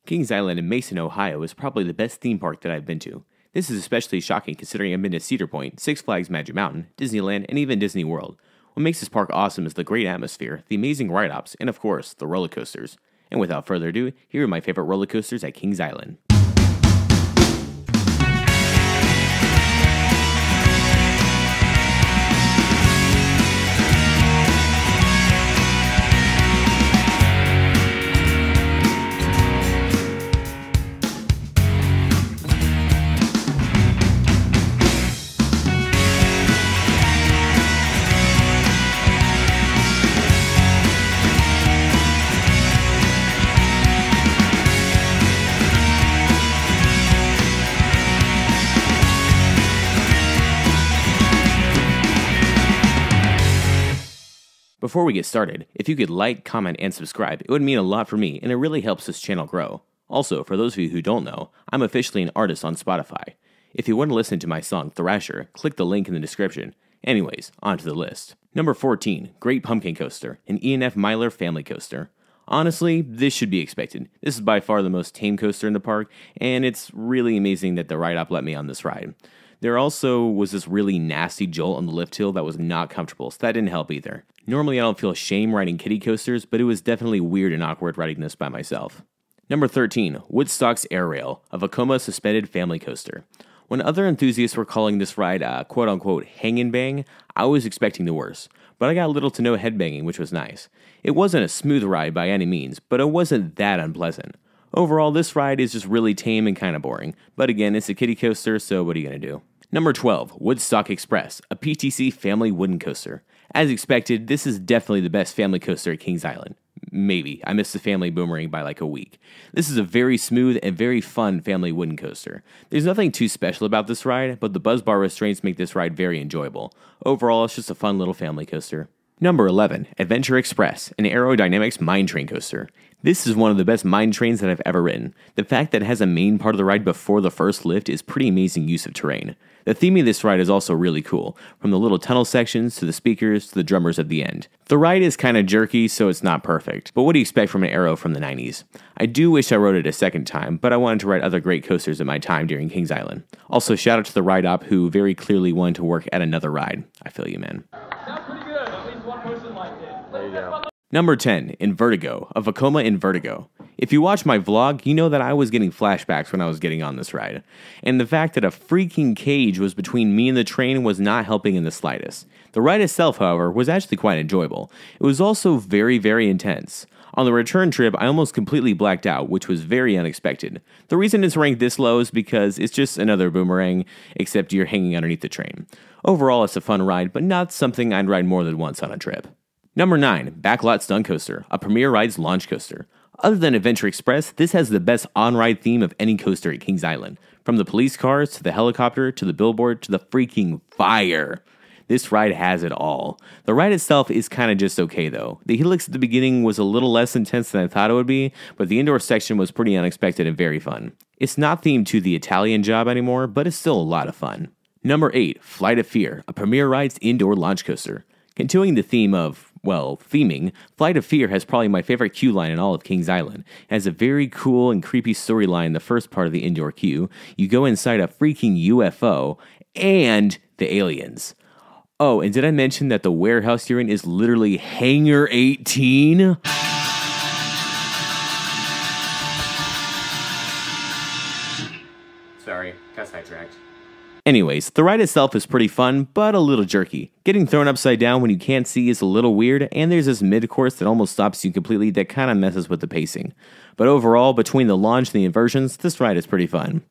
Kings Island in Mason, Ohio is probably the best theme park that I've been to. This is especially shocking considering I've been to Cedar Point, Six Flags Magic Mountain, Disneyland, and even Disney World. What makes this park awesome is the great atmosphere, the amazing ride-ups, and of course, the roller coasters. And without further ado, here are my favorite roller coasters at Kings Island. Before we get started, if you could like, comment, and subscribe, it would mean a lot for me, and it really helps this channel grow. Also, for those of you who don't know, I'm officially an artist on Spotify. If you want to listen to my song Thrasher, click the link in the description. Anyways, on to the list. Number 14, Great Pumpkin Coaster, an E&F Myler family coaster. Honestly, this should be expected. This is by far the most tame coaster in the park, and it's really amazing that the ride-op let me on this ride. There also was this really nasty jolt on the lift hill that was not comfortable, so that didn't help either. Normally I don't feel shame riding kiddie coasters, but it was definitely weird and awkward riding this by myself. Number 13, Woodstock's Air Rail, a Vekoma suspended family coaster. When other enthusiasts were calling this ride a quote-unquote hang and bang, I was expecting the worst, but I got little to no headbanging, which was nice. It wasn't a smooth ride by any means, but it wasn't that unpleasant. Overall, this ride is just really tame and kind of boring, but again, it's a kiddie coaster, so what are you going to do? Number 12, Woodstock Express, a PTC family wooden coaster. As expected, this is definitely the best family coaster at Kings Island. Maybe. I missed the family boomerang by like a week. This is a very smooth and very fun family wooden coaster. There's nothing too special about this ride, but the buzz bar restraints make this ride very enjoyable. Overall, it's just a fun little family coaster. Number 11, Adventure Express, an aerodynamics mine train coaster. This is one of the best mine trains that I've ever ridden. The fact that it has a main part of the ride before the first lift is pretty amazing use of terrain. The theme of this ride is also really cool, from the little tunnel sections to the speakers to the drummers at the end. The ride is kind of jerky, so it's not perfect, but what do you expect from an aero from the 90s? I do wish I rode it a second time, but I wanted to ride other great coasters at my time during Kings Island. Also, shout out to the ride-op who very clearly wanted to work at another ride. I feel you, man. Sounds pretty good. At least one person liked it. There you go. Number 10, Intego, a Vekoma Intego. If you watch my vlog, you know that I was getting flashbacks when I was getting on this ride. And the fact that a freaking cage was between me and the train was not helping in the slightest. The ride itself, however, was actually quite enjoyable. It was also very, very intense. On the return trip, I almost completely blacked out, which was very unexpected. The reason it's ranked this low is because it's just another boomerang, except you're hanging underneath the train. Overall, it's a fun ride, but not something I'd ride more than once on a trip. Number 9, Backlot Stun Coaster, a Premier Rides launch coaster. Other than Adventure Express, this has the best on-ride theme of any coaster at Kings Island. From the police cars, to the helicopter, to the billboard, to the freaking fire. This ride has it all. The ride itself is kind of just okay though. The helix at the beginning was a little less intense than I thought it would be, but the indoor section was pretty unexpected and very fun. It's not themed to the Italian Job anymore, but it's still a lot of fun. Number 8, Flight of Fear, a Premier Rides indoor launch coaster. Continuing the theme of, well, theming, Flight of Fear has probably my favorite queue line in all of Kings Island. It has a very cool and creepy storyline in the first part of the indoor queue. You go inside a freaking UFO, and the aliens. Oh, and did I mention that the warehouse you're in is literally Hangar 18? Sorry, got sidetracked. Anyways, the ride itself is pretty fun, but a little jerky. Getting thrown upside down when you can't see is a little weird, and there's this mid-course that almost stops you completely that kind of messes with the pacing. But overall, between the launch and the inversions, this ride is pretty fun.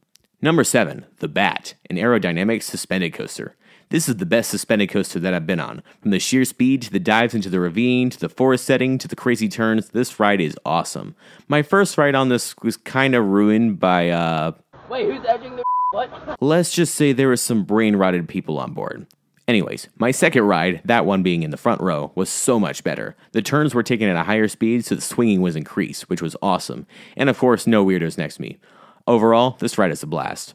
Number 7, The Bat, an aerodynamic suspended coaster. This is the best suspended coaster that I've been on. From the sheer speed, to the dives into the ravine, to the forest setting, to the crazy turns, this ride is awesome. My first ride on this was kind of ruined by, Wait, who's edging the what? let's just say there was some brain-rotted people on board. Anyways, my second ride, that one being in the front row, was so much better. The turns were taken at a higher speed, so the swinging was increased, which was awesome. And of course, no weirdos next to me. Overall, this ride is a blast.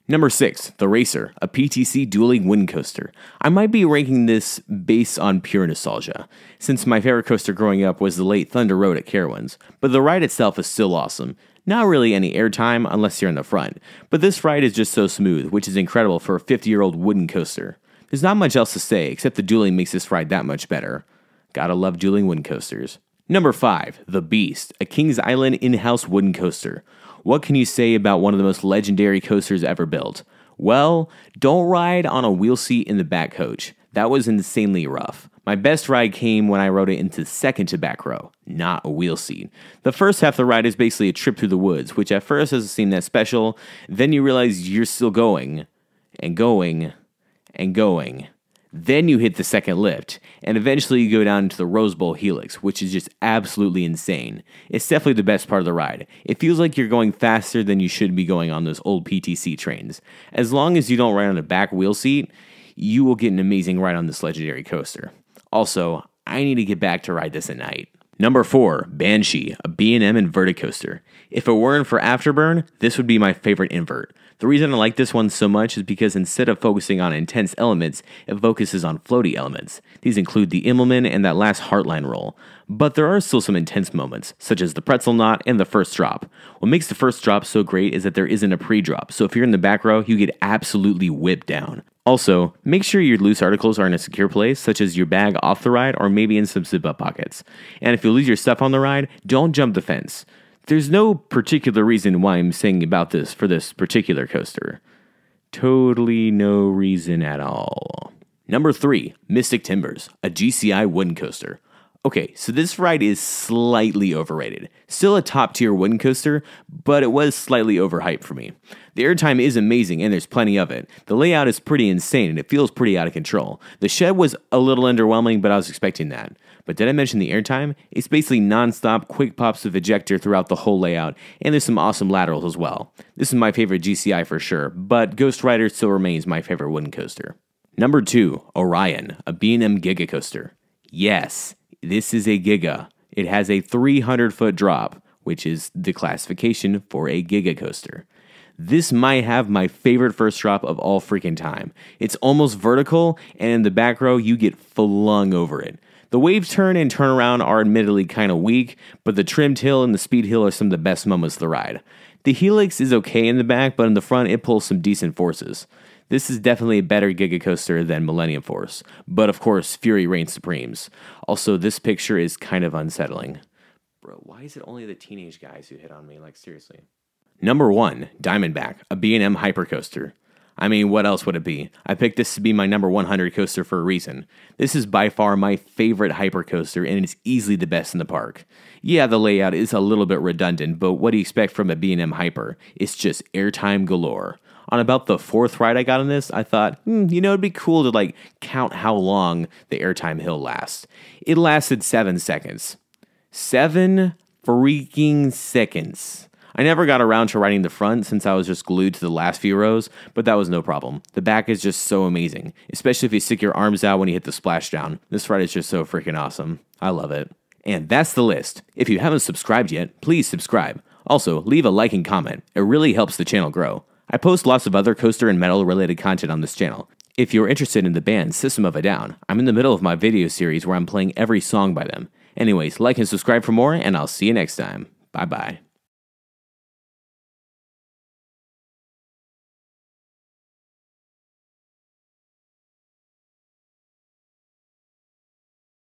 Number 6, The Racer, a PTC dueling wind coaster. I might be ranking this based on pure nostalgia, since my favorite coaster growing up was the late Thunder Road at Carowinds, but the ride itself is still awesome. Not really any airtime unless you're in the front, but this ride is just so smooth, which is incredible for a 50-year-old wooden coaster. There's not much else to say, except the dueling makes this ride that much better. Gotta love dueling wooden coasters. Number 5, The Beast, a Kings Island in-house wooden coaster. What can you say about one of the most legendary coasters ever built? Well, don't ride on a wheel seat in the back coach. That was insanely rough. My best ride came when I rode it into second to back row, not a wheel seat. The first half of the ride is basically a trip through the woods, which at first doesn't seem that special. Then you realize you're still going, and going, and going. Then you hit the second lift, and eventually you go down into the Rose Bowl Helix, which is just absolutely insane. It's definitely the best part of the ride. It feels like you're going faster than you should be going on those old PTC trains. As long as you don't ride on a back wheel seat, you will get an amazing ride on this legendary coaster. Also, I need to get back to ride this at night. Number 4, Banshee, a B&M inverted coaster. If it weren't for Afterburn, this would be my favorite invert. The reason I like this one so much is because instead of focusing on intense elements, it focuses on floaty elements. These include the Immelman and that last Heartline roll. But there are still some intense moments, such as the pretzel knot and the first drop. What makes the first drop so great is that there isn't a pre-drop, so if you're in the back row, you get absolutely whipped down. Also, make sure your loose articles are in a secure place, such as your bag off the ride or maybe in some zip-up pockets. And if you lose your stuff on the ride, don't jump the fence. There's no particular reason why I'm saying about this for this particular coaster. Totally no reason at all. Number 3, Mystic Timbers, a GCI wooden coaster. Okay, so this ride is slightly overrated. Still a top tier wooden coaster, but it was slightly overhyped for me. The airtime is amazing and there's plenty of it. The layout is pretty insane and it feels pretty out of control. The shed was a little underwhelming, but I was expecting that. But did I mention the airtime? It's basically non-stop quick pops of ejector throughout the whole layout, and there's some awesome laterals as well. This is my favorite GCI for sure, but Ghost Rider still remains my favorite wooden coaster. Number 2, Orion, a B&M Giga coaster. Yes, this is a Giga. It has a 300-foot drop, which is the classification for a Giga coaster. This might have my favorite first drop of all freaking time. It's almost vertical, and in the back row, you get flung over it. The wave turn and turnaround are admittedly kind of weak, but the trimmed hill and the speed hill are some of the best moments of the ride. The Helix is okay in the back, but in the front, it pulls some decent forces. This is definitely a better Giga coaster than Millennium Force, but of course, Fury reigns supremes. Also, this picture is kind of unsettling. Bro, why is it only the teenage guys who hit on me? Like, seriously. Number 1, Diamondback, a B&M hypercoaster. I mean, what else would it be? I picked this to be my number 100 coaster for a reason. This is by far my favorite hypercoaster, and it's easily the best in the park. Yeah, the layout is a little bit redundant, but what do you expect from a B&M hyper? It's just airtime galore. On about the 4th ride I got on this, I thought, it'd be cool to count how long the airtime hill lasts. It lasted 7 seconds. 7 freaking seconds. I never got around to riding the front since I was just glued to the last few rows, but that was no problem. The back is just so amazing, especially if you stick your arms out when you hit the splashdown. This ride is just so freaking awesome. I love it. And that's the list. If you haven't subscribed yet, please subscribe. Also, leave a like and comment. It really helps the channel grow. I post lots of other coaster and metal related content on this channel. If you're interested in the band System of a Down, I'm in the middle of my video series where I'm playing every song by them. Anyways, like and subscribe for more, and I'll see you next time. Bye bye.